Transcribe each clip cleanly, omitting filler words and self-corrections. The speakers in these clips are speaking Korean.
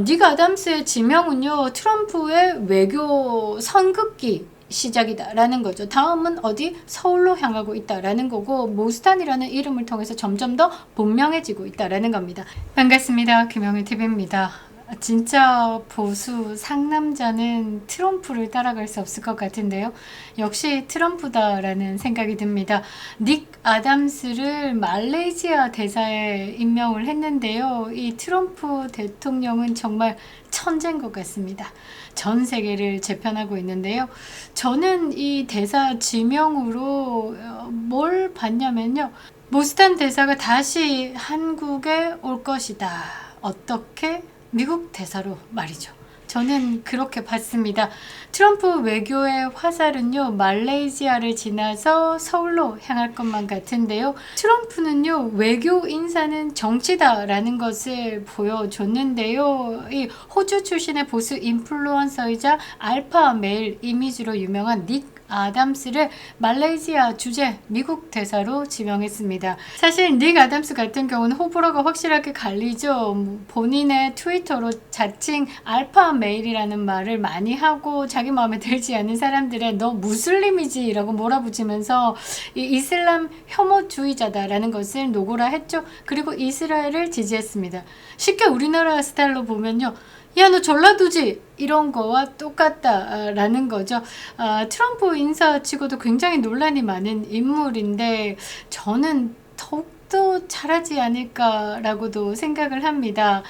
닉 아담스의 지명은요, 트럼프의 외교 선긋기 시작이다라는 거죠. 다음은 어디? 서울로 향하고 있다라는 거고, 모스탄이라는 이름을 통해서 점점 더 분명해지고 있다라는 겁니다. 반갑습니다. 김영희TV입니다. 진짜 보수 상남자는 트럼프를 따라갈 수 없을 것 같은데요. 역시 트럼프다라는 생각이 듭니다. 닉 아담스를 말레이시아 대사에 임명을 했는데요. 이 트럼프 대통령은 정말 천재인 것 같습니다. 전 세계를 재편하고 있는데요. 저는 이 대사 지명으로 뭘 봤냐면요. 모스탄 대사가 다시 한국에 올 것이다. 어떻게? 미국 대사로 말이죠. 저는 그렇게 봤습니다. 트럼프 외교의 화살은요, 말레이시아를 지나서 서울로 향할 것만 같은데요. 트럼프는요, 외교 인사는 정치다라는 것을 보여줬는데요. 이 호주 출신의 보수 인플루언서이자 알파 메일 이미지로 유명한 닉 아담스를 말레이시아 주재 미국 대사로 지명했습니다. 사실 닉 아담스 같은 경우는 호불호가 확실하게 갈리죠. 본인의 트위터로 자칭 알파 메일이라는 말을 많이 하고 자기 마음에 들지 않는 사람들의 너 무슬림이지 라고 몰아붙이면서 이 이슬람 혐오주의자다라는 것을 노고라 했죠. 그리고 이스라엘을 지지했습니다. 쉽게 우리나라 스타일로 보면요. 야, 너 전라도지? 이런 거와 똑같다라는 거죠. 트럼프 인사치고도 굉장히 논란이 많은 인물인데 저는 더욱더 잘하지 않을까라고도 생각을 합니다.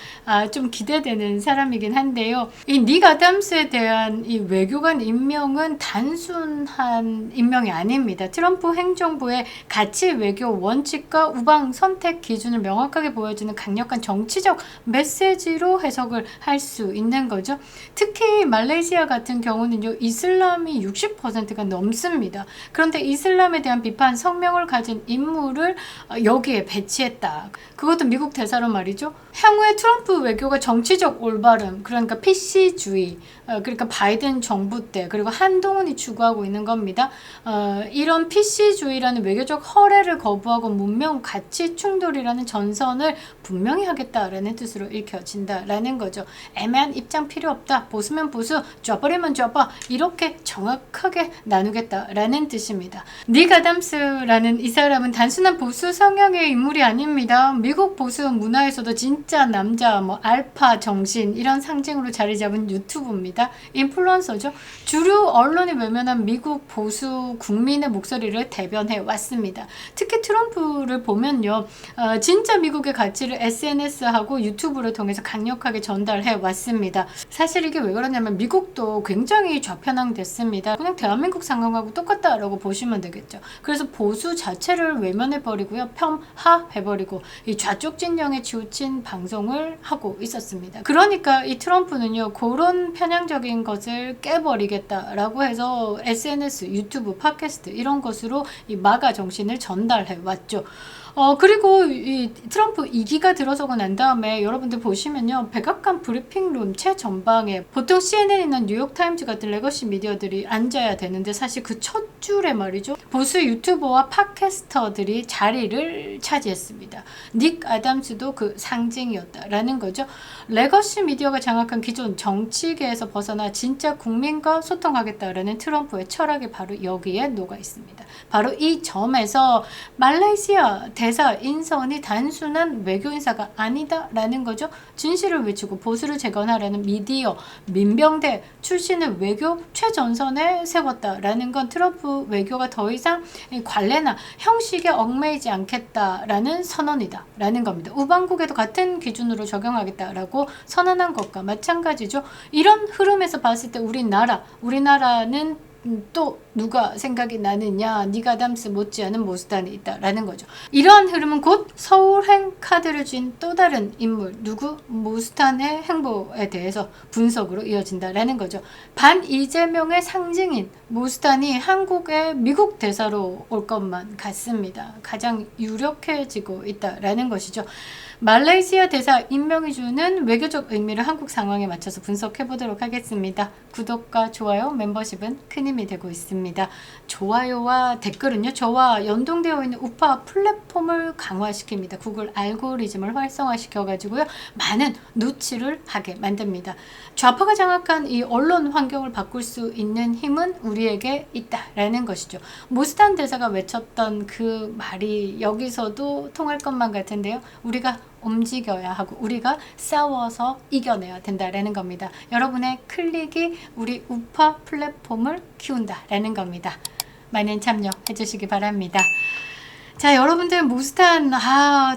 좀 기대되는 사람이긴 한데요. 이 닉 아담스에 대한 이 외교관 임명은 단순한 임명이 아닙니다. 트럼프 행정부의 가치 외교 원칙과 우방 선택 기준을 명확하게 보여주는 강력한 정치적 메시지로 해석을 할 수 있는 거죠. 특히 말레이시아 같은 경우는요, 이슬람이 60%가 넘습니다. 그런데 이슬람에 대한 비판 성명을 가진 인물을 여기에 배치했다. 그것도 미국 대사로 말이죠. 향후에 트럼프 외교가 정치적 올바름, 그러니까 PC주의, 그러니까 바이든 정부 때, 그리고 한동훈이 추구하고 있는 겁니다. 이런 PC주의라는 외교적 허례를 거부하고 문명 가치 충돌이라는 전선을 분명히 하겠다라는 뜻으로 읽혀진다라는 거죠. 애매한 입장 필요 없다. 보수면 보수, 쪄버리면 쪄봐. 이렇게 정확하게 나누겠다라는 뜻입니다. 닉 아담스라는 이 사람은 단순한 보수 성향의 인물이 아닙니다. 미국 보수 문화에서도 진짜 남자, 알파 정신 이런 상징으로 자리 잡은 유튜브입니다. 인플루언서죠. 주류 언론이 외면한 미국 보수 국민의 목소리를 대변해 왔습니다. 특히 트럼프를 보면요, 진짜 미국의 가치를 SNS하고 유튜브를 통해서 강력하게 전달해 왔습니다. 사실 이게 왜 그러냐면 미국도 굉장히 좌편향됐습니다. 그냥 대한민국 상황하고 똑같다라고 보시면 되겠죠. 그래서 보수 자체를 외면해 버리고요, 폄하해 버리고 이 좌쪽 진영에 치우친 방송을 하고 있었습니다. 그러니까 이 트럼프는요, 그런 편향적인 것을 깨버리겠다라고 해서 SNS, 유튜브, 팟캐스트 이런 것으로 이 마가 정신을 전달해 왔죠. 그리고 이 트럼프 2기가 들어서고 난 다음에 여러분들 보시면요, 백악관 브리핑룸 최전방에 보통 CNN이나 뉴욕타임즈 같은 레거시 미디어들이 앉아야 되는데 사실 그 첫 줄에 말이죠, 보수 유튜버와 팟캐스터들이 자리를 차지했습니다. 닉 아담스도 그 상징이었다라는 거죠. 레거시 미디어가 장악한 기존 정치계에서 벗어나 진짜 국민과 소통하겠다라는 트럼프의 철학이 바로 여기에 녹아 있습니다. 바로 이 점에서 말레이시아 대사 인선이 단순한 외교 인사가 아니다라는 거죠. 진실을 외치고 보수를 재건하라는 미디어, 민병대 출신의 외교 최전선에 세웠다라는 건 트럼프 외교가 더 이상 관례나 형식에 얽매이지 않겠다라는 선언이다라는 겁니다. 우방국에도 같은 기준으로 적용하겠다라고 선언한 것과 마찬가지죠. 이런 흐름에서 봤을 때 우리나라는 또 누가 생각이 나느냐, 닉 아담스 못지않은 모스탄이 있다라는 거죠. 이러한 흐름은 곧 서울행 카드를 쥔 또 다른 인물, 누구? 모스탄의 행보에 대해서 분석으로 이어진다라는 거죠. 반 이재명의 상징인 모스탄이 한국의 미국 대사로 올 것만 같습니다. 가장 유력해지고 있다라는 것이죠. 말레이시아 대사 임명이 주는 외교적 의미를 한국 상황에 맞춰서 분석해 보도록 하겠습니다. 구독과 좋아요, 멤버십은 큰 힘이 되고 있습니다. 좋아요와 댓글은요, 저와 연동되어 있는 우파 플랫폼을 강화시킵니다. 구글 알고리즘을 활성화시켜가지고요, 많은 누치를 하게 만듭니다. 좌파가 장악한 이 언론 환경을 바꿀 수 있는 힘은 우리에게 있다라는 것이죠. 모스탄 대사가 외쳤던 그 말이 여기서도 통할 것만 같은데요. 우리가 움직여야 하고 우리가 싸워서 이겨내야 된다라는 겁니다. 여러분의 클릭이 우리 우파 플랫폼을 키운다라는 겁니다. 많은 참여해 주시기 바랍니다. 자, 여러분들 모스탄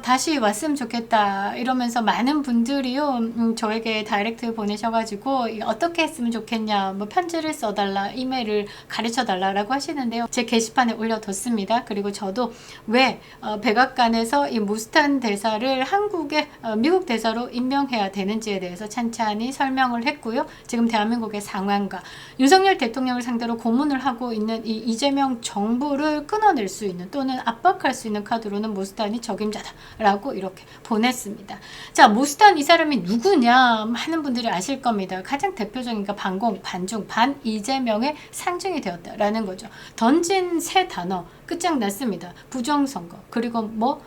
다시 왔으면 좋겠다 이러면서 많은 분들이요 저에게 다이렉트 보내셔가지고 어떻게 했으면 좋겠냐, 뭐 편지를 써달라, 이메일을 가르쳐달라라고 하시는데요, 제 게시판에 올려뒀습니다. 그리고 저도 왜 백악관에서 이 모스탄 대사를 한국의 미국 대사로 임명해야 되는지에 대해서 찬찬히 설명을 했고요. 지금 대한민국의 상황과 윤석열 대통령을 상대로 고문을 하고 있는 이 이재명 정부를 끊어낼 수 있는 또는 압박할 수 있는 카드로는 모스탄이 적임자다라고 이렇게 보냈습니다. 자, 모스탄 이 사람이 누구냐 많은 분들이 아실 겁니다. 가장 대표적인 게 반공, 반중, 반 이재명의 상징이 되었다라는 거죠. 던진 세 단어 끝장났습니다. 부정선거, 그리고 뭐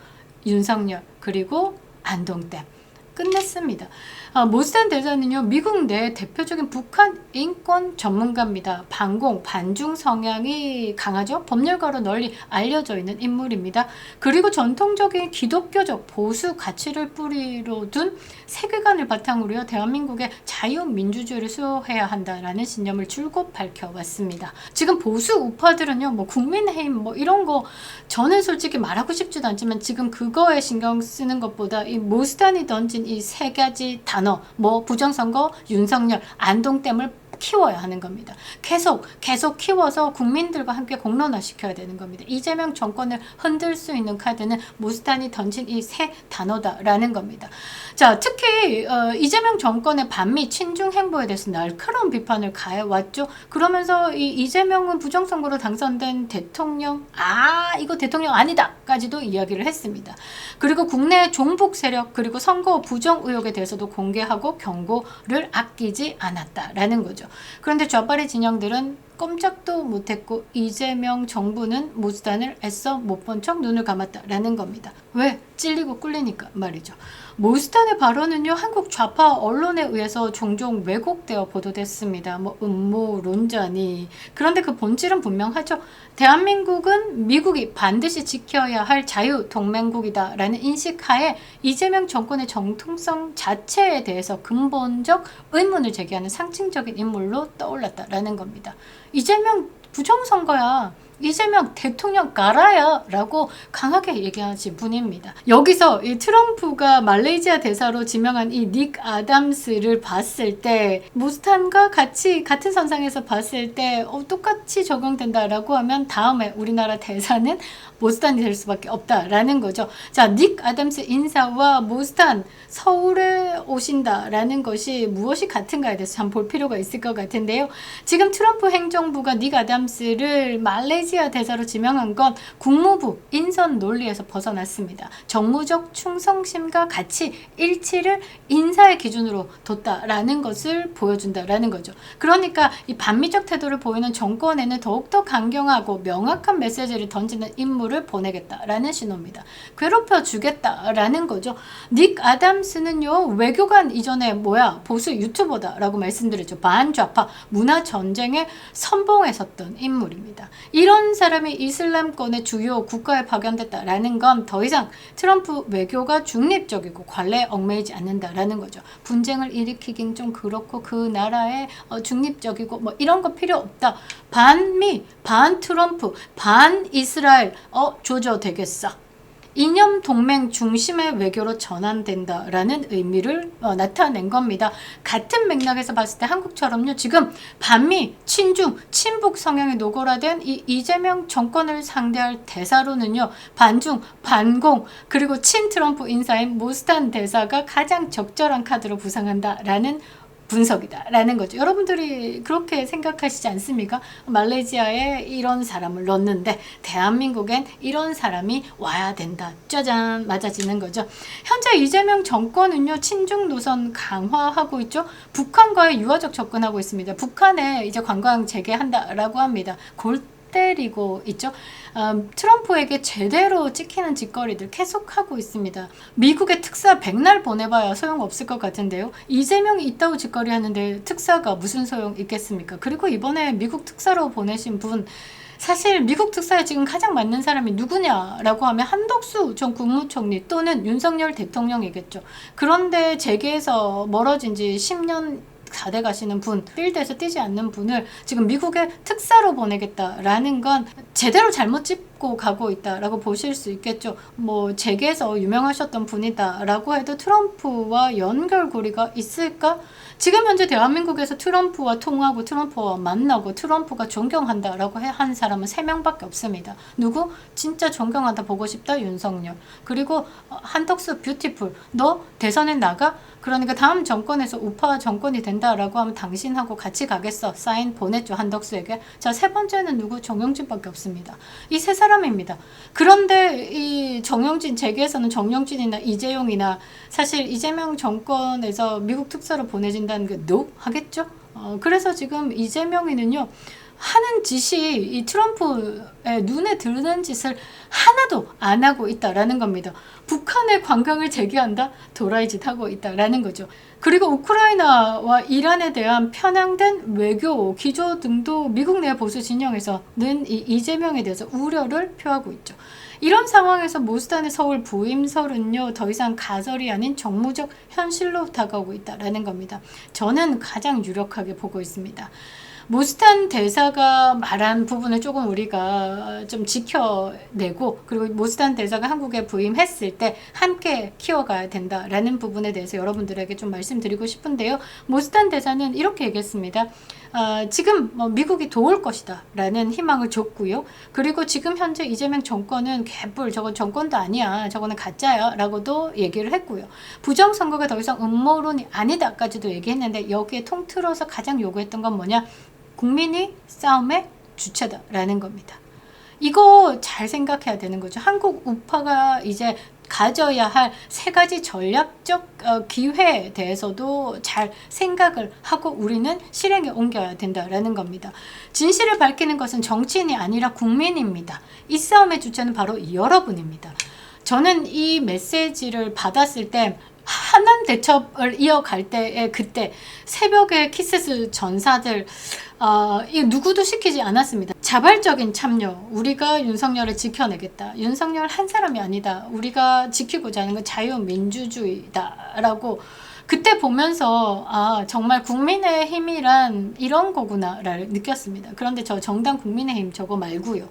윤석열, 그리고 안동댐. 끝냈습니다. 모스탄 대사는요, 미국 내 대표적인 북한 인권 전문가입니다. 반공, 반중 성향이 강하죠. 법률가로 널리 알려져 있는 인물입니다. 그리고 전통적인 기독교적 보수 가치를 뿌리로 둔 세계관을 바탕으로요, 대한민국의 자유민주주의를 수호해야 한다라는 신념을 줄곧 밝혀왔습니다. 지금 보수 우파들은요, 뭐 국민의힘 뭐 이런 거 저는 솔직히 말하고 싶지도 않지만 지금 그거에 신경 쓰는 것보다 이 모스탄이 던진 이 세 가지 단어, 뭐 부정선거, 윤석열, 안동댐을 키워야 하는 겁니다. 계속 키워서 국민들과 함께 공론화시켜야 되는 겁니다. 이재명 정권을 흔들 수 있는 카드는 모스탄이 던진 이 세 단어다라는 겁니다. 자, 특히 이재명 정권의 반미 친중 행보에 대해서 날카로운 비판을 가해왔죠. 그러면서 이 이재명은 부정선거로 당선된 대통령, 이거 대통령 아니다까지도 이야기를 했습니다. 그리고 국내 종북 세력 그리고 선거 부정 의혹에 대해서도 공개하고 경고를 아끼지 않았다라는 거죠. 그런데 좌빨의 진영들은 꼼짝도 못했고 이재명 정부는 모스탄을 애써 못 본 척 눈을 감았다라는 겁니다. 왜? 찔리고 꿀리니까 말이죠. 모스탄의 발언은요, 한국 좌파 언론에 의해서 종종 왜곡되어 보도됐습니다. 뭐 음모론자니. 그런데 그 본질은 분명하죠. 대한민국은 미국이 반드시 지켜야 할 자유동맹국이다라는 인식하에 이재명 정권의 정통성 자체에 대해서 근본적 의문을 제기하는 상징적인 인물로 떠올랐다라는 겁니다. 이재명 부정선거야, 이재명 대통령 가라야 라고 강하게 얘기하신 분입니다. 여기서 이 트럼프가 말레이시아 대사로 지명한 이 닉 아담스를 봤을 때 모스탄과 같이 같은 선상에서 봤을 때 똑같이 적용된다라고 하면 다음에 우리나라 대사는 모스탄이 될 수밖에 없다라는 거죠. 자, 닉 아담스 인사와 모스탄 서울에 오신다라는 것이 무엇이 같은가에 대해서 참 볼 필요가 있을 것 같은데요. 지금 트럼프 행정부가 닉 아담스를 말레이시아 대사로 지명한 건 국무부 인선 논리에서 벗어났습니다. 정무적 충성심과 가치, 일치를 인사의 기준으로 뒀다라는 것을 보여준다라는 거죠. 그러니까 이 반미적 태도를 보이는 정권에는 더욱더 강경하고 명확한 메시지를 던지는 인물을 보내겠다라는 신호입니다. 괴롭혀 주겠다라는 거죠. 닉 아담스는요, 외교관 이전에 보수 유튜버다라고 말씀드렸죠. 반좌파 문화 전쟁에 선봉했었던 인물입니다. 이런 사람이 이슬람권의 주요 국가에 파견됐다라는 건 더 이상 트럼프 외교가 중립적이고 관례에 얽매이지 않는다라는 거죠. 분쟁을 일으키긴 좀 그렇고 그 나라에 중립적이고 뭐 이런 거 필요 없다. 반미, 반트럼프, 반이스라엘 조져 되겠어. 이념 동맹 중심의 외교로 전환된다라는 의미를 나타낸 겁니다. 같은 맥락에서 봤을 때 한국처럼요, 지금 반미, 친중, 친북 성향이 노골화된 이 이재명 정권을 상대할 대사로는요, 반중, 반공, 그리고 친트럼프 인사인 모스탄 대사가 가장 적절한 카드로 부상한다라는 분석이다라는 거죠. 여러분들이 그렇게 생각하시지 않습니까? 말레이시아에 이런 사람을 넣었는데 대한민국엔 이런 사람이 와야 된다. 짜잔, 맞아지는 거죠. 현재 이재명 정권은요, 친중 노선 강화하고 있죠. 북한과의 유화적 접근하고 있습니다. 북한에 이제 관광 재개한다라고 합니다. 골 때리고 있죠. 트럼프에게 제대로 찍히는 짓거리들 계속하고 있습니다. 미국의 특사 백날 보내봐야 소용없을 것 같은데요. 이재명이 있다고 짓거리 하는데 특사가 무슨 소용 있겠습니까? 그리고 이번에 미국 특사로 보내신 분, 사실 미국 특사에 지금 가장 맞는 사람이 누구냐라고 하면 한덕수 전 국무총리 또는 윤석열 대통령이겠죠. 그런데 재계에서 멀어진 지 10년 다 돼 가시는 분, 필드에서 뛰지 않는 분을 지금 미국에 특사로 보내겠다라는 건 제대로 잘못 짚고 가고 있다라고 보실 수 있겠죠. 뭐 재계에서 유명하셨던 분이다라고 해도 트럼프와 연결고리가 있을까? 지금 현재 대한민국에서 트럼프와 통하고 트럼프와 만나고 트럼프가 존경한다라고 한 사람은 3명밖에 없습니다. 누구? 진짜 존경한다, 보고 싶다, 윤석열. 그리고 한덕수 뷰티풀, 너 대선에 나가? 그러니까 다음 정권에서 우파 정권이 된다라고 하면 당신하고 같이 가겠어. 사인 보냈죠, 한덕수에게. 자, 세 번째는 누구? 정영진밖에 없습니다. 이 세 사람입니다. 그런데 이 정영진, 재계에서는 정영진이나 이재용이나 사실 이재명 정권에서 미국 특사로 보내진다는 게 no? 하겠죠? 그래서 지금 이재명이는요, 하는 짓이 이 트럼프의 눈에 드는 짓을 하나도 안 하고 있다라는 겁니다. 북한의 관광을 재개한다? 도라이 짓 하고 있다라는 거죠. 그리고 우크라이나와 이란에 대한 편향된 외교 기조 등도 미국 내 보수 진영에서는 이 이재명에 대해서 우려를 표하고 있죠. 이런 상황에서 모스탄의 서울 부임설은요, 더 이상 가설이 아닌 정무적 현실로 다가오고 있다라는 겁니다. 저는 가장 유력하게 보고 있습니다. 모스탄 대사가 말한 부분을 조금 우리가 좀 지켜내고, 그리고 모스탄 대사가 한국에 부임했을 때 함께 키워가야 된다라는 부분에 대해서 여러분들에게 좀 말씀드리고 싶은데요. 모스탄 대사는 이렇게 얘기했습니다. 지금 미국이 도울 것이다 라는 희망을 줬고요. 그리고 지금 현재 이재명 정권은 개뿔, 저건 정권도 아니야, 저거는 가짜야 라고도 얘기를 했고요. 부정선거가 더 이상 음모론이 아니다까지도 얘기했는데, 여기에 통틀어서 가장 요구했던 건 뭐냐? 국민이 싸움의 주체다라는 겁니다. 이거 잘 생각해야 되는 거죠. 한국 우파가 이제 가져야 할 3가지 전략적 기회에 대해서도 잘 생각을 하고 우리는 실행에 옮겨야 된다라는 겁니다. 진실을 밝히는 것은 정치인이 아니라 국민입니다. 이 싸움의 주체는 바로 여러분입니다. 저는 이 메시지를 받았을 때 한난 대첩을 이어갈 때에 그때 새벽에 키세스 전사들 이 누구도 시키지 않았습니다. 자발적인 참여, 우리가 윤석열을 지켜내겠다. 윤석열 한 사람이 아니다. 우리가 지키고자 하는 건 자유민주주의다라고 그때 보면서 정말 국민의힘이란 이런 거구나를 느꼈습니다. 그런데 저 정당 국민의힘 저거 말고요.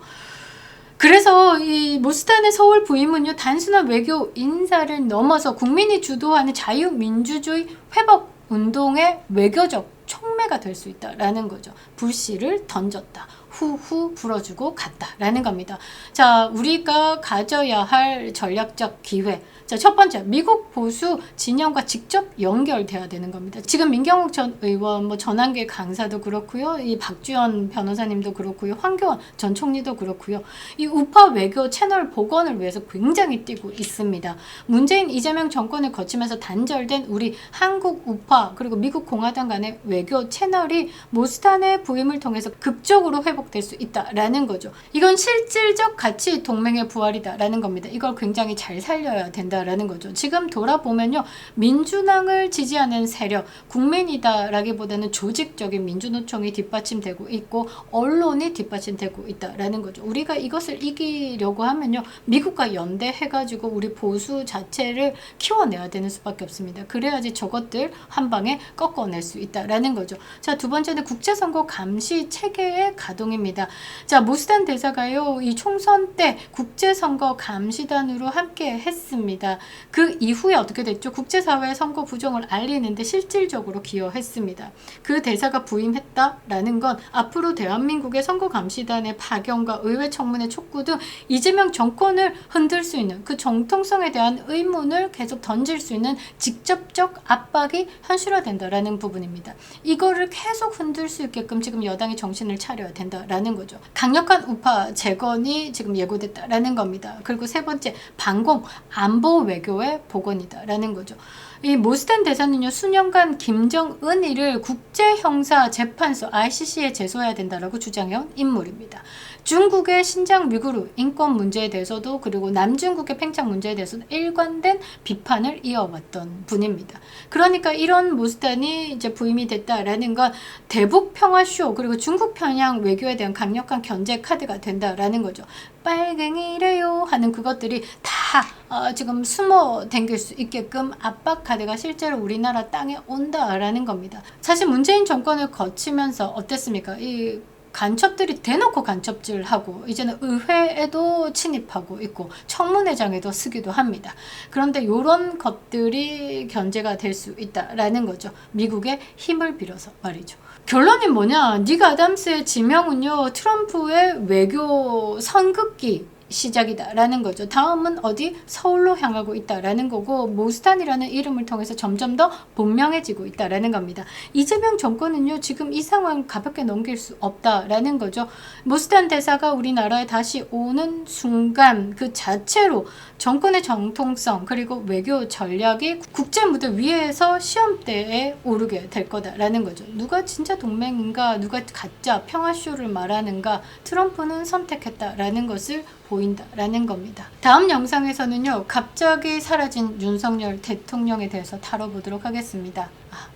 그래서 이 모스탄의 서울 부임은요, 단순한 외교 인사를 넘어서 국민이 주도하는 자유민주주의 회복 운동의 외교적 촉매가 될 수 있다라는 거죠. 불씨를 던졌다. 후후 불어주고 갔다라는 겁니다. 자, 우리가 가져야 할 전략적 기회. 자, 첫 번째, 미국 보수 진영과 직접 연결돼야 되는 겁니다. 지금 민경욱 전 의원, 전한계 강사도 그렇고요, 이 박주연 변호사님도 그렇고요, 황교안 전 총리도 그렇고요, 이 우파 외교 채널 복원을 위해서 굉장히 뛰고 있습니다. 문재인 이재명 정권을 거치면서 단절된 우리 한국 우파 그리고 미국 공화당 간의 외교 채널이 모스탄의 부임을 통해서 극적으로 회복될 수 있다라는 거죠. 이건 실질적 가치 동맹의 부활이다라는 겁니다. 이걸 굉장히 잘 살려야 된다라는 거죠. 지금 돌아보면요, 민주당을 지지하는 세력, 국민이다라기보다는 조직적인 민주노총이 뒷받침되고 있고 언론이 뒷받침되고 있다라는 거죠. 우리가 이것을 이기려고 하면요, 미국과 연대해가지고 우리 보수 자체를 키워내야 되는 수밖에 없습니다. 그래야지 저것들 한 방에 꺾어낼 수 있다라는 거죠. 자, 두 번째는 국제선거 감시 체계의 가동 내용입니다. 자, 모스탄 대사가요, 이 총선 때 국제선거 감시단으로 함께 했습니다. 그 이후에 어떻게 됐죠? 국제사회의 선거 부정을 알리는데 실질적으로 기여했습니다. 그 대사가 부임했다라는 건 앞으로 대한민국의 선거 감시단의 파견과 의회 청문회 촉구 등 이재명 정권을 흔들 수 있는 그 정통성에 대한 의문을 계속 던질 수 있는 직접적 압박이 현실화된다라는 부분입니다. 이거를 계속 흔들 수 있게끔 지금 여당이 정신을 차려야 된다라는 거죠. 강력한 우파 재건이 지금 예고됐다라는 겁니다. 그리고 세 번째, 반공 안보 외교의 복원이다라는 거죠. 이 모스탄 대사는요, 수년간 김정은이를 국제형사재판소 ICC에 제소해야 된다라고 주장해온 인물입니다. 중국의 신장 위구르 인권 문제에 대해서도, 그리고 남중국의 팽창 문제에 대해서도 일관된 비판을 이어왔던 분입니다. 그러니까 이런 모스탄이 이제 부임이 됐다라는 건 대북 평화쇼, 그리고 중국 편향 외교에 대한 강력한 견제 카드가 된다라는 거죠. 빨갱이래요 하는 그것들이 다 지금 숨어 댕길 수 있게끔 압박 카드가 실제로 우리나라 땅에 온다라는 겁니다. 사실 문재인 정권을 거치면서 어땠습니까? 이 간첩들이 대놓고 간첩질하고 이제는 의회에도 침입하고 있고 청문회장에도 쓰기도 합니다. 그런데 이런 것들이 견제가 될 수 있다라는 거죠. 미국의 힘을 빌어서 말이죠. 결론이 뭐냐? 닉 아담스의 지명은요, 트럼프의 외교 선긋기 시작이다라는 거죠. 다음은 어디? 서울로 향하고 있다라는 거고, 모스탄이라는 이름을 통해서 점점 더 분명해지고 있다라는 겁니다. 이재명 정권은요, 지금 이 상황 가볍게 넘길 수 없다라는 거죠. 모스탄 대사가 우리나라에 다시 오는 순간 그 자체로 정권의 정통성 그리고 외교 전략이 국제 무대 위에서 시험대에 오르게 될 거다라는 거죠. 누가 진짜 동맹인가, 누가 가짜 평화쇼를 말하는가, 트럼프는 선택했다라는 것을 보인다라는 겁니다. 다음 영상에서는요, 갑자기 사라진 윤석열 대통령에 대해서 다뤄보도록 하겠습니다.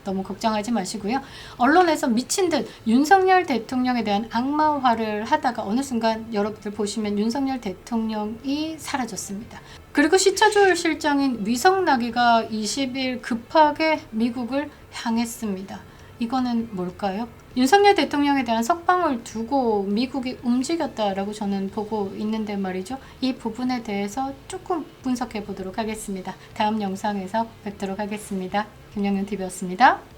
너무 걱정하지 마시고요. 언론에서 미친 듯 윤석열 대통령에 대한 악마화를 하다가 어느 순간 여러분들 보시면 윤석열 대통령이 사라졌습니다. 그리고 시차조율 실장인 위성나기가 20일 급하게 미국을 향했습니다. 이거는 뭘까요? 윤석열 대통령에 대한 석방을 두고 미국이 움직였다라고 저는 보고 있는데 말이죠. 이 부분에 대해서 조금 분석해 보도록 하겠습니다. 다음 영상에서 뵙도록 하겠습니다. 김영윤TV였습니다.